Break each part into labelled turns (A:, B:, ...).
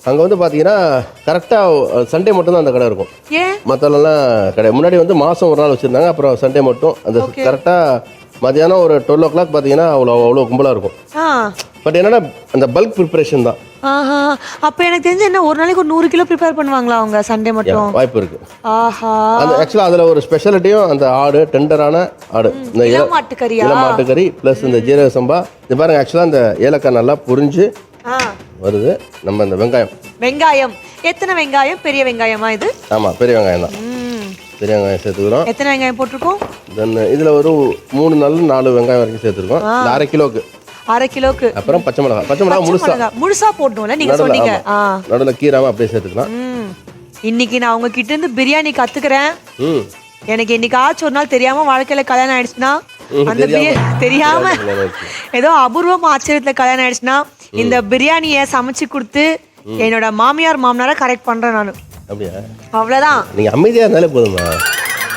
A: அங்கே வந்து பார்த்தீங்கன்னா கரெக்டாக சண்டே மட்டும் தான் அந்த கடை இருக்கும்.
B: ஏன்
A: மற்றெல்லாம் கடை முன்னாடி வந்து மாதம் ஒரு நாள் வச்சுருந்தாங்க. அப்புறம் சண்டே மட்டும் அந்த கரெக்டாக மதியானம் ஒரு 12 o'clock பார்த்தீங்கன்னா அவ்வளோ கும்பலாக இருக்கும். பட் என்னன்னா அந்த பல்க் ப்ரிப்பரேஷன் தான்.
B: அப்போ எனக்கு தெரிஞ்சு என்ன ஒரு நாளைக்கு ஒரு 100 கிலோ ப்ரிப்பேர் பண்ணுவாங்களா அவங்க சண்டே மட்டும்?
A: வாய்ப்பு இருக்கு.
B: அந்த
A: ஆக்சுவலாக அதில் ஒரு ஸ்பெஷாலிட்டியும் அந்த ஆடு டெண்டரான ஆடு இந்த இளமாட்டுக்கறி ப்ளஸ் இந்த ஜீரக சம்பா. இது பாருங்க, ஆக்சுவலாக இந்த ஏலக்காய் நல்லா புரிஞ்சு வருது. நம்ம இந்த வெங்காயம்
B: எத்தனை வெங்காயம்? பெரிய வெங்காயமா இது?
A: ஆமாம், பெரிய வெங்காயம் தான். பெரிய வெங்காயம் சேர்த்துக்கிறோம்.
B: எத்தனை வெங்காயம் போட்டிருக்கோம்?
A: தென் இதில் ஒரு 3 வெங்காயம் வரைக்கும் சேர்த்துருக்கோம். அரை கிலோக்கு. அப்புறம் பச்சை மிளகா
B: முழுசா போடணும்ல நீங்க சொன்னீங்க.
A: நடுவில் கீராம அப்படியே சேர்த்துக்கலாம்.
B: இன்னைக்கு நான் உங்க கிட்ட இருந்து பிரியாணி கத்துக்கிறேன். எனக்கு என்னைக்காச்சும் ஒரு நாள் தெரியாம வாழ்க்கையில கல்யாணம் ஆயிடுச்சுன்னா, அந்த தெரியாம ஏதோ அபூர்வமா ஆச்சரியத்துல கல்யாணம் ஆயிடுச்சுன்னா, இந்த பிரியாணியை சமைச்சு கொடுத்து என்னோட மாமனாரை கரெக்ட் பண்றேன் நானு.
A: அப்படியா?
B: அவ்வளவுதான்.
A: நீங்க அமைதியா இருந்தாலே போதுமா?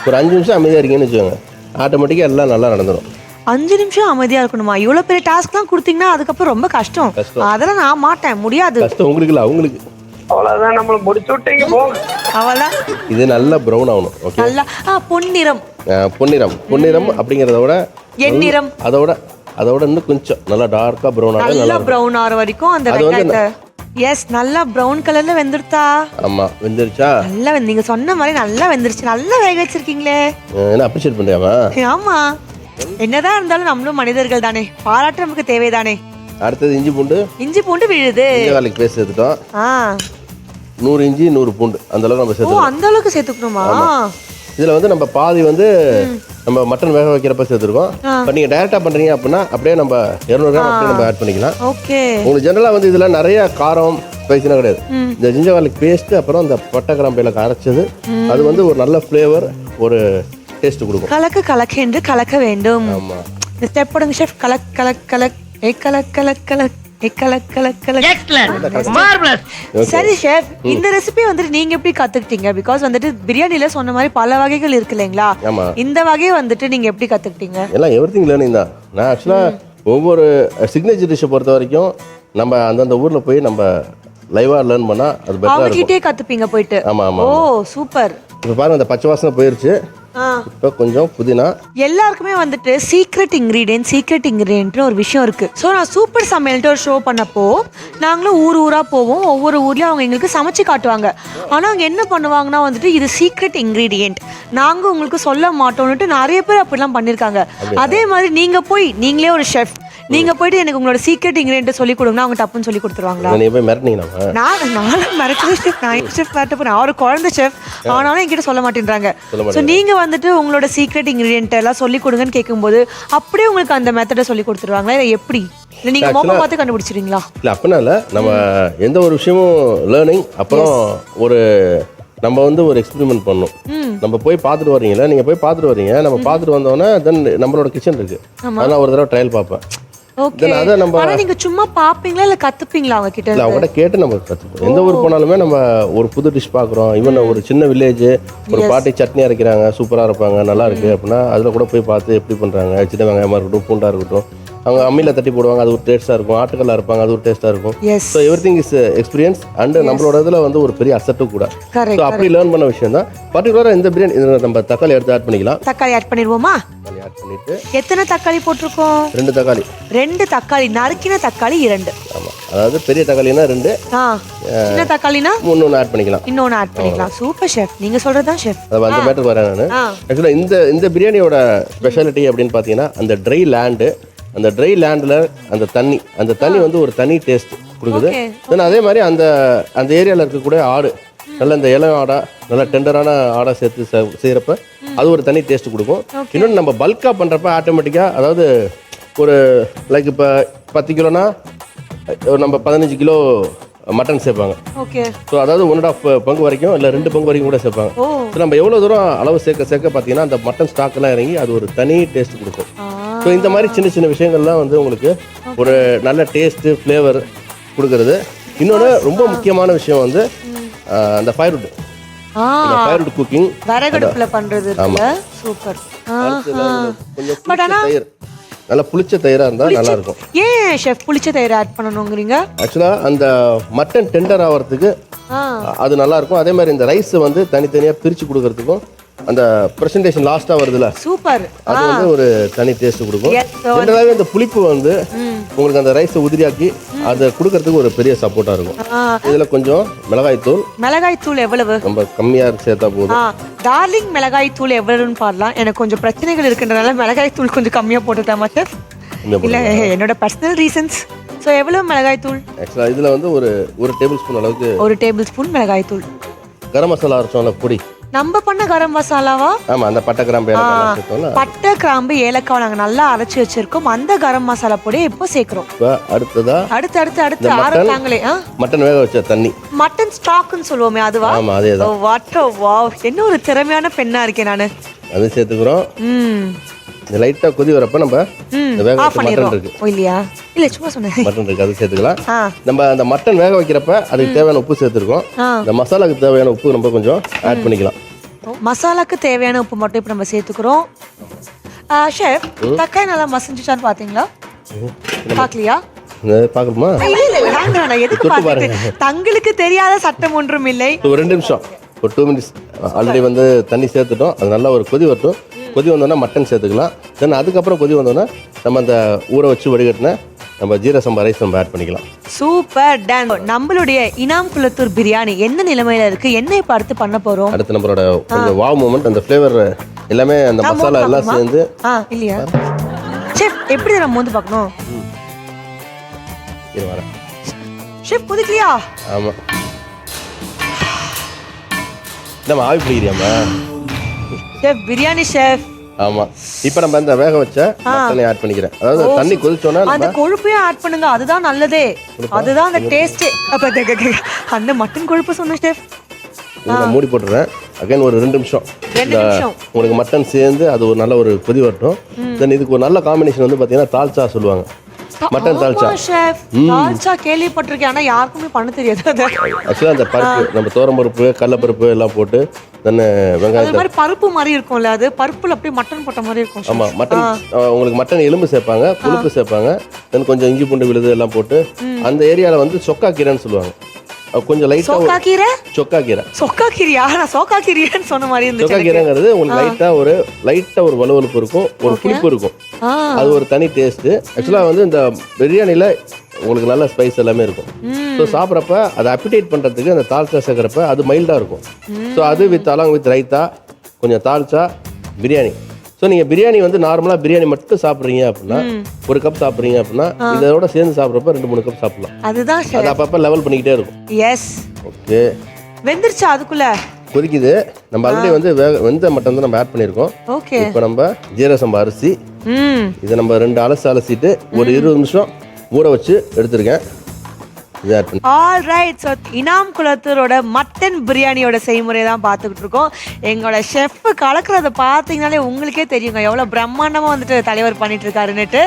A: ஒரு 5 நிமிஷம் அமைதியா இருக்கீங்கன்னு வச்சுக்கோங்க, ஆட்டோமேட்டிக்கா எல்லாம் நல்லா நடந்துடும்.
B: 5 நிமிஷம் அமைதியா இருக்கணுமா? இவ்வளவு பெரிய டாஸ்க்லாம் கொடுத்தீங்கன்னா அதுக்கப்புறம் ரொம்ப கஷ்டம். அதெல்லாம் நான் மாட்டேன், முடியாது.
A: கஷ்டம் உங்களுக்கு இல்ல, அவங்களுக்கு.
C: அவ்வளவுதான், நம்மள முடிச்சு விட்டீங்க போங்க.
B: அவ்வளவுதான்.
A: இது நல்ல பிரவுன் ஆகணும். ஓகே,
B: நல்ல பொன்னிறம்.
A: பொன்னிறம் அப்படிங்கறத விட
B: எண்ணிறம்,
A: அதோட இன்னும் கொஞ்சம் நல்லா டார்க்கா பிரவுன் ஆகும்.
B: நல்லா பிரவுன் ஆற வரைக்கும் அந்த வெங்காயத்தை. எஸ், நல்லா பிரவுன் கலர்ல வெந்துருச்சா?
A: ஆமா, வெந்துருச்சா? நல்லா
B: நீங்க சொன்ன மாதிரி நல்லா வெந்துருச்சு. நல்லா வேக வச்சிருக்கீங்களே.
A: என்ன அப்ரிஷியேட் பண்றியாமா?
B: ஆமா, என்னதான் இருந்தாலும் நம்மளும் மனிதர்கள் தானே, பாராட்டு நமக்கு தேவைதானே.
A: அடுத்தது இஞ்சி பூண்டு
B: விழுது.
A: வேலைக்கு பேச சேர்த்துட்டோம். 100 இஞ்சி 100 பூண்டு அந்த அளவுக்கு நம்ம சேர்த்துக்கணும்.
B: அந்த அளவுக்கு சேர்த்துக்கணுமா?
A: இதுல வந்து நம்ம பாதி வந்து நம்ம மட்டன் வேக வைக்கிறப்ப சேர்த்துருக்கோம். இப்போ நீங்க டைரக்டா பண்றீங்க அப்படின்னா அப்படியே நம்ம 200 கிராம் அப்படியே நம்ம ஆட் பண்ணிக்கலாம்.
B: ஓகே.
A: உங்களுக்கு ஜெனரலா வந்து இதுல நிறைய காரம் ஸ்பைசினா கிடையாது. இந்த ஜிஞ்சர் கார்லிக் பேஸ்ட் அப்புறம் இந்த பட்டை கிராம்பு அரைச்சது, அது வந்து ஒரு நல்ல ஃப்ளேவர், ஒரு டேஸ்ட் கொடுக்கும்.
B: கலக்கு என்று கலக்க வேண்டும்.
A: ஆமா,
B: இந்த ஸ்டெப் போடுங்க ஷெஃப். சரி ஷெஃப், இந்த ரெசிபி வந்துட்டு நீங்க எப்படி கத்துக்கிட்டீங்க? பிகாஸ் வந்துட்டு பிரியாணில சொன்ன மாதிரி பல வகைகள் இருக்கு இல்லைங்களா? இந்த வகையை வந்துட்டு நீங்க எப்படி கத்துக்கிட்டீங்க?
A: எல்லாம் எவ்ரிதிங் லேர்னிங் தான். நான் ஆக்சுவலா ஒவ்வொரு சிக்னேச்சர் டிஷ்ஷை பொறுத்த வரைக்கும் நம்ம அந்தந்த ஊர்ல போய் நம்ம லைவா லேர்ன் பண்ணா அது பெட்டரா இருக்கும்.
B: அவங்க கிட்டே கத்துப்பீங்க போயிட்டு.
A: ஆமா ஆமா.
B: ஓ சூப்பர்.
A: இப்போ பாருங்க, அந்த பச்சை வாசனை போயிருச்சு. இப்போ கொஞ்சம் புதினா.
B: எல்லாருக்குமே வந்துட்டு சீக்ரெட் இன்கிரீடியன்ட்னு ஒரு விஷயம் இருக்கு. ஸோ நான் சூப்பர் சமையல்ட்டு ஒரு ஷோ பண்ணப்போ நாங்களும் ஊரா போவோம். ஒவ்வொரு ஊர்லயும் அவங்க எங்களுக்கு சமைச்சு காட்டுவாங்க. ஆனா அவங்க என்ன பண்ணுவாங்கன்னா வந்துட்டு இது சீக்ரெட் இன்கிரீடியன்ட், நாங்க உங்களுக்கு சொல்ல மாட்டோம்னுட்டு நிறைய பேர் அப்படிலாம் பண்ணிருக்காங்க. அதே மாதிரி நீங்களே ஒரு ஷெஃப், நீங்க போயிட்டு எனக்கு உங்களோட சீக்ரெட் இன்கிரீடியன்ட் சொல்லி கொடுங்கன்னா அவங்க டப்புன்னு சொல்லி கொடுத்துருவாங்களா?
A: நீங்க போய் மிரட்டினீங்களா?
B: நான் மிரட்டல ஷெஃப், நான் ஷெஃப் மிரட்ட போறேன். அவர் குழந்தை ஷெஃப், ஆனாலும் என்கிட்ட சொல்ல மாட்டேன்றாங்க. ஸோ நீங்க வந்துட்டு உங்களோட சீக்ரெட் இன்கிரீடியன்ட் எல்லாம் சொல்லி கொடுங்கன்னு கேட்கும்போது அப்படியே உங்களுக்கு அந்த மெத்தடை சொல்லி கொடுத்துருவாங்களா? இல்லை எப்படி? இல்லை நீங்க மொபைல் பார்த்து கண்டுபிடிச்சிருவீங்களா?
A: இல்லை அப்படின்னா இல்லை, நம்ம எந்த ஒரு விஷயமும் லேர்னிங், அப்புறம் ஒரு நம்ம வந்து ஒரு எக்ஸ்பெரிமெண்ட் பண்ணணும். நம்ம போய் பார்த்துட்டு வர்றீங்களா, நீங்கள் போய் பார்த்துட்டு வர்றீங்க, நம்ம பார்த்துட்டு வந்தோடனே தென் நம்மளோட கிச்சன் இருக்கு, அதெல்லாம் ஒரு தடவை ட்ரையல் பார்ப்பேன்.
B: ஓகே. ஆனா நீங்க சும்மா பாப்பீங்களா இல்ல கத்துப்பீங்களா அவங்க கிட்ட?
A: இல்ல, அவங்க கிட்ட கேட்டு நம்ம கத்துப்போம். எந்த ஊர் போனாலுமே நம்ம ஒரு புது டிஷ் பார்க்குறோம். ஈவன் ஒரு சின்ன வில்லேஜ், ஒரு பாட்டி சட்னி அரைக்கிறாங்க, சூப்பராக இருப்பாங்க, நல்லா இருக்கு அப்படின்னா அதில் கூட போய் பார்த்து எப்படி பண்ணுறாங்க. சின்ன வெங்காயமாக இருக்கட்டும், பூண்டாக இருக்கட்டும், அவங்க அம்மியில் தட்டி போடுவாங்க, அது ஒரு டேஸ்ட்டாக இருக்கும். ஆட்டுக்கல்ல இருப்பாங்க, அது ஒரு டேஸ்ட்டாக இருக்கும். So everything is experience and நம்மளோட இதில் வந்து ஒரு பெரிய அசட்டும் கூட. ஸோ அப்படி லேர்ன் பண்ண விஷயம் தான். பர்டிகுலராக இந்த பிரியாணி இதில் நம்ம தக்காளி எடுத்து ஆட் பண்ணிக்கலாம்.
B: தக்காளி ஆட் பண்ணிடுவோமா?
A: ஆட் பண்ணிட்டு
B: எத்தனை தக்காளி போட்டிருக்கோம்?
A: 2
B: தக்காளி. நறுக்கின தக்காளி 2.
A: ஆமா, அதாவது பெரிய தக்காளினா 2,
B: சின்ன தக்காளினா
A: 3 ஆட் பண்ணிக்கலாம்.
B: இன்னொன்னு ஆட் பண்ணிக்கலாம். சூப்பர் ஷெஃப், நீங்க சொல்றதுதான் ஷெஃப்.
A: அந்த மேட்டர் வரேன் நான். ஆக்சுவலா இந்த பிரியாணியோட ஸ்பெஷாலிட்டி அப்படின்னு பார்த்தீங்கன்னா அந்த ட்ரை லேண்டு, அந்த ட்ரை லேண்டில் அந்த தண்ணி வந்து ஒரு தனி டேஸ்ட் கொடுக்குது. தென் அதே மாதிரி அந்த ஏரியாவில் இருக்கக்கூடிய ஆடு, நல்ல இந்த இளம் ஆடா, நல்ல டெண்டரான ஆடை சேர்த்து செய்கிறப்ப அது ஒரு தனி டேஸ்ட் கொடுக்கும். இன்னொன்று நம்ம பல்காக பண்ணுறப்ப ஆட்டோமேட்டிக்காக, அதாவது ஒரு லைக் இப்போ 10 கிலோனா நம்ம 15 கிலோ மட்டன் சேர்ப்பாங்க. ஸோ அதாவது 1.5 பங்கு வரைக்கும் இல்லை 2 பங்கு வரைக்கும் கூட சேர்ப்பாங்க. ஸோ நம்ம எவ்வளோ தூரம் அளவு சேர்க்க பார்த்தீங்கன்னா அந்த மட்டன் ஸ்டாக்கெல்லாம் இறங்கி அது ஒரு தனி டேஸ்ட் கொடுக்கும். ஸோ இந்த மாதிரி சின்ன சின்ன விஷயங்கள்லாம் வந்து உங்களுக்கு ஒரு நல்ல டேஸ்ட்டு ஃப்ளேவர் கொடுக்கறது. இன்னொன்று ரொம்ப முக்கியமான விஷயம் வந்து அந்த ஃபயர்வுட் குக்கிங்,
B: விறகடுப்புல பண்றது. சூப்பர். பட் ஆனா
A: நல்லா புளிச்ச தயிராக இருந்தால் நல்லா இருக்கும்.
B: ஏன் ஷெஃப் புளிச்ச தயிர் ஆட் பண்ணணுங்கிறீங்க?
A: ஆக்சுவலாக அந்த மட்டன் டெண்டர் ஆகிறதுக்கு அது நல்லா இருக்கும். அதே மாதிரி இந்த ரைஸ் வந்து தனித்தனியாக பிரித்து கொடுக்கறதுக்கும் அந்த பிரசன்டேஷன் லாஸ்ட்டாக வருதுல்ல,
B: சூப்பர்.
A: அது வந்து ஒரு தனி டேஸ்ட் கொடுக்கும்.
B: Yes, so
A: ஜென்ரலாகவே இந்த புளிப்பு வந்து உங்களுக்கு அந்த ரைஸை உதிரியாக்கி அதை கொடுக்கறதுக்கு ஒரு பெரிய சப்போர்ட்டாக இருக்கும். இதில் கொஞ்சம் மிளகாய் தூள்
B: எவ்வளவு?
A: ரொம்ப கம்மியாக சேர்த்தா போதும்.
B: டார்லிங் மிளகாய் தூள் எவ்வளவுன்னு பாடலாம். எனக்கு கொஞ்சம் பிரச்சனைகள் இருக்கின்றனால மிளகாய் தூள் கொஞ்சம் கம்மியாக போட்டுட்டாமா சார்? இல்லை, என்னோட பர்சனல் ரீசன்ஸ். ஸோ எவ்வளவு மிளகாய் தூள்?
A: ஆக்சுவலாக இதில் வந்து ஒரு டேபிள் ஸ்பூன் அளவுக்கு.
B: ஒரு டேபிள் ஸ்பூன் மிளகாய் தூள்.
A: கரம் மசாலா அரைச்சோம்ல பொடி,
B: நம்ம பண்ண கரம் மசாலாவா?
A: ஆமா, அந்த பட்டை கிராம்பு ஏலக்காய் சேர்த்தோம்ல,
B: பட்டை கிராம்பு ஏலக்காய் நாங்க நல்லா அரைச்சு வச்சிருக்கோம். அந்த கரம் மசாலா பொடியை இப்போ சேர்க்கிறோம்.
A: அடுத்ததா
B: அடுத்து ஆரம்பிச்சாங்களே
A: மட்டன் வேக வச்ச தண்ணி,
B: மட்டன் ஸ்டாக்னு சொல்லுவோமே அதுவா?
A: ஆமா, அதேதான்.
B: வாட் வாவ், என்ன ஒரு திறமையான பெண்ணா இருக்கேன் நானு.
A: அது சேர்த்துக்கிறோம். இந்த லைட்டா கொதி வரப்ப நம்ம வேக வச்ச மட்டன் இருக்கு
B: இல்லையா? இல்ல சும்மா சொன்னேன்.
A: மட்டன் இருக்கு, அது சேர்த்துக்கலாம். நம்ம அந்த மட்டன் வேக வைக்கிறப்ப அதுக்கு தேவையான உப்பு சேர்த்துருக்கோம். இந்த மசாலாக்கு தேவையான உப்பு நம்ம கொஞ்சம் ஆட் பண்ணிக்கலாம்.
B: மசாலாக்கு தேவையான உப்பு மட்டும் இப்போ நம்ம சேர்த்துக்கிறோம். ஷெஃப், தக்காளி நல்லா மசிஞ்சுச்சான்னு பாத்தீங்களா? பாக்கலையா?
A: பாக்கணுமா?
B: இல்ல, எதுக்கு பாருங்க, தங்களுக்கு தெரியாத சட்டம் ஒன்றும் இல்லை.
A: ஒரு 2 நிமிஷம், ஒரு 2 மினிட்ஸ் ஆல்ரெடி வந்து தண்ணி சேர்த்துட்டோம். அது நல்லா ஒரு கொதி வரட்டும். கொதி வந்தோன்னா மட்டன் சேர்த்துக்கலாம். தென் அதுக்கப்புறம் கொதி வந்தோன்னா நம்ம அந்த ஊற வச்சு வடிகட்டின நம்ம ஜீரக சம்பா ரைஸ் நம்ம ஆட் பண்ணிக்கலாம்.
B: Super done. நம்மளுடைய இனாம் குளத்தூர் பிரியாணி என்ன நிலைமையில இருக்கு, என்ன இப்ப அடுத்து பண்ண போறோம்?
A: அடுத்து நம்மளோட கொஞ்சம் வாவ் மூமெண்ட், அந்த ஃப்ளேவர் எல்லாமே அந்த மசாலா எல்லாம் சேர்ந்து.
B: இல்லையா ஷெஃப்? எப்படி நம்ம வந்து பார்க்கணும்?
A: வரேன்
B: ஷெஃப், புதுக்கலையா?
A: ஆமா, நம்ம ஆவி பிடிக்கிறியாமா
B: ஷெஃப்? பிரியாணி ஷெஃப்.
A: ஆமா, இப்போ நம்ம அந்த வேக வச்ச மட்டனை ஆட் பண்ணிக்கிறேன். அதாவது தண்ணி கொதிச்சோன்னா
B: அந்த கொழுப்பையும் ஆட் பண்ணுங்க, அதுதான் நல்லதே. அதுதான் அந்த டேஸ்டே. அந்த மட்டன் கொழுப்பு சொன்ன ஷெஃப்.
A: நான் மூடி போட்டுறேன். அகைன் ஒரு 2 நிமிஷம் உங்களுக்கு மட்டன் சேர்ந்து அது ஒரு நல்ல ஒரு கொதி வரட்டும். தென் இதுக்கு ஒரு நல்ல காம்பினேஷன் வந்து பார்த்தீங்கன்னா தால்ச்சா சொல்லுவாங்க. மட்டன் தால்ச்சா.
B: ஷெஃப், தால்ச்சா கேள்விப்பட்டிருக்கேன், ஆனா யாருக்குமே பண்ண தெரியாது.
A: ஆக்சுவலாக அந்த பருப்பு, நம்ம துவரம்பருப்பு, கடலைப்பருப்பு எல்லாம் போட்டு தென் வெங்காயம்
B: மாதிரி பருப்பு மாதிரி இருக்கும்ல, அது பருப்புல அப்படியே மட்டன் போட்ட மாதிரி இருக்கும்.
A: ஆமா, மட்டன் உங்களுக்கு மட்டன் எலும்பு சேர்ப்பாங்க, கொழுப்பு சேர்ப்பாங்க, தென் கொஞ்சம் இஞ்சி பூண்டு விழுது எல்லாம் போட்டு அந்த ஏரியாவில் வந்து சொக்கா கீரைன்னு சொல்லுவாங்க. கொஞ்சம் லைட்டா சொக்கா கீரையா? நான் சோக்கா கீரைன்னு சொன்ன மாதிரி இருந்துச்சு. சொக்கா கீரைங்கிறது உங்களுக்கு லைட்டா ஒரு வலுவலுப்பு இருக்கும், ஒரு புளிப்பு இருக்கும். அது ஒரு தனி டேஸ்ட். ஆக்சுவலா வந்து இந்த பிரியாணில உங்களுக்கு நல்ல ஸ்பைஸ் எல்லாமே இருக்கும். ஸோ சாப்பிட்றப்ப அதை அப்பிடேட் பண்ணுறதுக்கு அந்த தால்ச்சா சேர்க்குறப்ப அது மைல்டாக இருக்கும். ஸோ அது அலாங் வித் ரைத்தா, கொஞ்சம் தால்ச்சா, பிரியாணி. ஸோ நீங்கள் பிரியாணி வந்து நார்மலாக பிரியாணி மட்டும் சாப்பிட்றீங்க அப்படின்னா, ஒரு கப் சாப்பிட்றீங்க அப்படின்னா, இதோட சேர்ந்து சாப்பிட்றப்ப 2-3 கப் சாப்பிடலாம். அதுதான் அது அப்பப்போ லெவல் பண்ணிக்கிட்டே இருக்கும்.
B: Yes,
A: okay.
B: வெந்துருச்சா? அதுக்குள்ள
A: கொதிக்குது. நம்ம ஆல்ரெடி வந்து வெந்த மட்டன் வந்து நம்ம ஆட் பண்ணியிருக்கோம்.
B: ஓகே.
A: இப்போ நம்ம ஜீரக சம்பா அரிசி இதை நம்ம 2 அலசிட்டு ஒரு 20 நிமிஷம் ஊற வச்சு எடுத்துருக்கேன்.
B: All right. ஸோ இனாம் குளத்தூரோட மட்டன் பிரியாணியோட செய்முறை தான் பார்த்துக்கிட்டு இருக்கோம். எங்களோட ஷெஃப் கலக்கிறத பார்த்தீங்கன்னாலே உங்களுக்கே தெரியுங்க எவ்வளோ பிரம்மாண்டமாக வந்துட்டு தலைவர் பண்ணிட்டு இருக்காருன்னுட்டு.